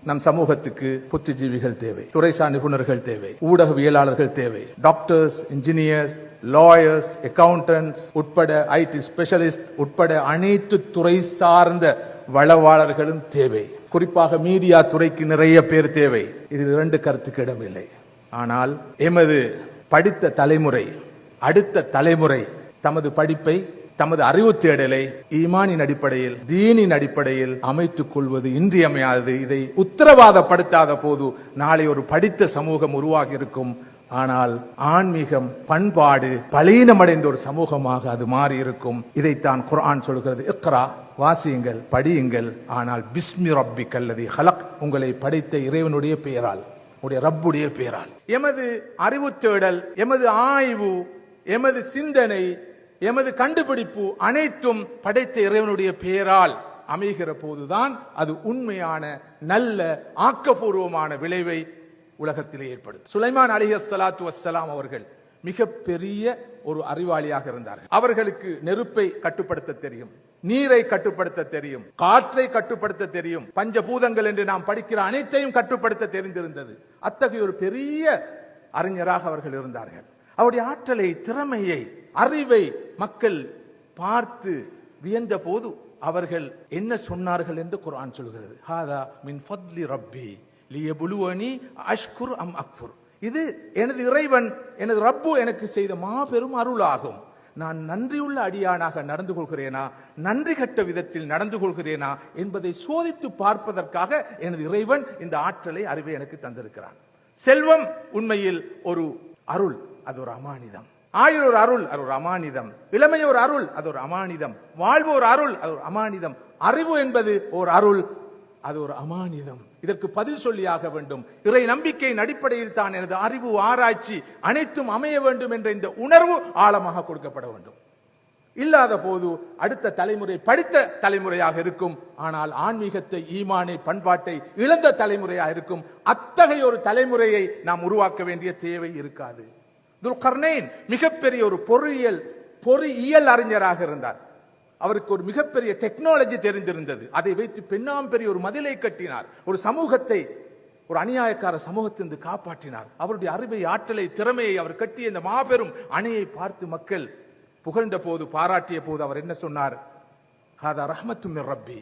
நம் சமூகத்துக்கு புத்திஜீவிகள் தேவை, துறைசார் நிபுணர்கள் தேவை, ஊடகவியலாளர்கள் தேவை, டாக்டர்ஸ், இன்ஜினியர்ஸ், லாயர்ஸ், அக்கவுண்டன்ட்ஸ் உட்பட ஐடி ஸ்பெஷலிஸ்ட் உட்பட அனைத்து துறை சார்ந்த வளவாளர்களும் தேவை. குறிப்பாக மீடியா துறைக்கு நிறைய பேர் தேவை. இதில் இரண்டு கருத்துக்கு இடமில்லை. ஆனால் எமது படித்த தலைமுறை, அடுத்த தலைமுறை தமது படிப்பை, தமது அறிவு தேடலை ஈமானின் அடிப்படையில், தீனின் அடிப்படையில் அமைத்துக் கொள்வது இன்றியமையாதது. இதை உத்தரவாதப்படுத்தாத போது நாளை ஒரு படித்த சமூகம் உருவாகி இருக்கும். ஆனால் ஆன்மீகம், பண்பாடு பலீனமடைந்த ஒரு சமூகமாக அது மாறி இருக்கும். இதைத்தான் குர்ஆன் சொல்கிறது. இக்ரா, வாசியுங்கள், படியுங்கள், ஆனால் பிஸ்மி ரப்பிக் அல்லதி ஹலக், உங்களை படைத்த இறைவனுடைய பெயரால், உடைய ரப்புடைய பெயரால். எமது அறிவு தேடல், எமது ஆய்வு, எமது சிந்தனை, எமது கண்டுபிடிப்பு அனைத்தும் படைத்த இறைவனுடைய பெயரால் அமைகிற போதுதான் அது உண்மையான நல்ல ஆக்கப்பூர்வமான விளைவை உலகத்திலே ஏற்படுத்தும். சுலைமான் அலைஹிஸ்ஸலாத்து வஸ்ஸலாம் அவர்கள் மிகப்பெரிய ஒரு அறிவாளியாக இருந்தார்கள். அவர்களுக்கு நெருப்பை கட்டுப்படுத்த தெரியும், நீரை கட்டுப்படுத்த தெரியும், காற்றை கட்டுப்படுத்த தெரியும், பஞ்சபூதங்கள் என்று நாம் படிக்கிற அனைத்தையும் கட்டுப்படுத்த தெரிந்திருந்தது. அத்தகைய ஒரு பெரிய அறிஞராக அவர்கள் இருந்தார்கள். அவருடைய ஆற்றலை, திறமையை, அறிவை மக்கள் பார்த்து வியந்த போது அவர்கள் என்ன சொன்னார்கள் என்று குர்ஆன் சொல்கிறது. ஹாதா மின் ஃபத்லி ரப்பி லியப்லுவனி அஷ்குர் அம் அக்ஃபுர். இது எனது இறைவன், எனது ரப்பு எனக்கு செய்த மாபெரும் அருளாகும். நான் நன்றியுள்ள அடியானாக நடந்து கொள்கிறேனா, நன்றி கட்ட விதத்தில் நடந்து கொள்கிறேனா என்பதை சோதித்து பார்ப்பதற்காக எனது இறைவன் இந்த ஆற்றலை, அறிவை எனக்கு தந்திருக்கிறான். செல்வம் உண்மையில் ஒரு அருள், அது ஒரு அமானிதம். ஆயுள் ஒரு அருள், அது ஒரு அமானிதம். இளமை ஒரு அருள், அது ஒரு அமானிதம். வாழ்வு ஒரு அருள், அது ஒரு அமானிதம். அறிவு என்பது ஒரு அருள், அது ஒரு அமானிதம். இதற்கு பதில் சொல்லியாக வேண்டும். இறை நம்பிக்கையின் அடிப்படையில் தான் எனது அறிவு, ஆராய்ச்சி அனைத்தும் அமைய வேண்டும் என்ற இந்த உணர்வு ஆழமாக கொடுக்கப்பட வேண்டும். இல்லாத போது அடுத்த தலைமுறை படித்த தலைமுறையாக இருக்கும். ஆனால் ஆன்மீகத்தை, ஈமானை, பண்பாட்டை இழந்த தலைமுறையாக இருக்கும். அத்தகைய ஒரு தலைமுறையை நாம் உருவாக்க வேண்டிய தேவை இருக்காது. துல்கர்னைன் மிகப்பெரிய ஒரு பொறியியல் அறிஞராக இருந்தார். அவருக்கு ஒரு மிகப்பெரிய டெக்னாலஜி தெரிந்திருந்தது. அதை வைத்து பெண்ணாம் பெரிய ஒரு மதிலை கட்டினார். ஒரு சமூகத்தை, ஒரு அநியாயக்கார சமூகத்திலிருந்து காப்பாற்றினார். அவருடைய அறிவை, ஆற்றலை, திறமையை அவர் கட்டிய இந்த மாபெரும் அணையை பார்த்து மக்கள் புகழ்ந்த போது, பாராட்டிய போது அவர் என்ன சொன்னார்? ஹாதா ரஹ்மத்தும் மிர் ரப்பி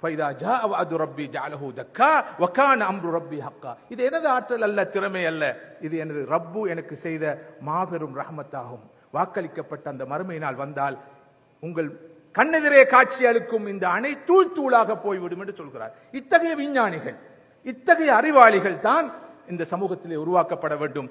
ஃபைதா ஜாஅ வஅது ரப்பி ஜஅலஹு தக்கா வ கான அம்ரு ரப்பி ஹக்கா. இது எனது ஆற்றல் அல்ல, திறமை அல்ல, இது எனது ரப்பு எனக்கு செய்த மாபெரும் ரஹ்மத்தாகும். வாக்களிக்கப்பட்ட அந்த மறுமை நாள் வந்தால் உங்கள் கண்ணெதிரே காட்சி அளிக்கும் இந்த அணை தூள் தூளாக போய்விடும் என்று சொல்கிறார். இத்தகைய விஞ்ஞானிகள், இத்தகைய அறிவாளிகள் தான் இந்த சமூகத்திலே உருவாக்கப்பட வேண்டும்.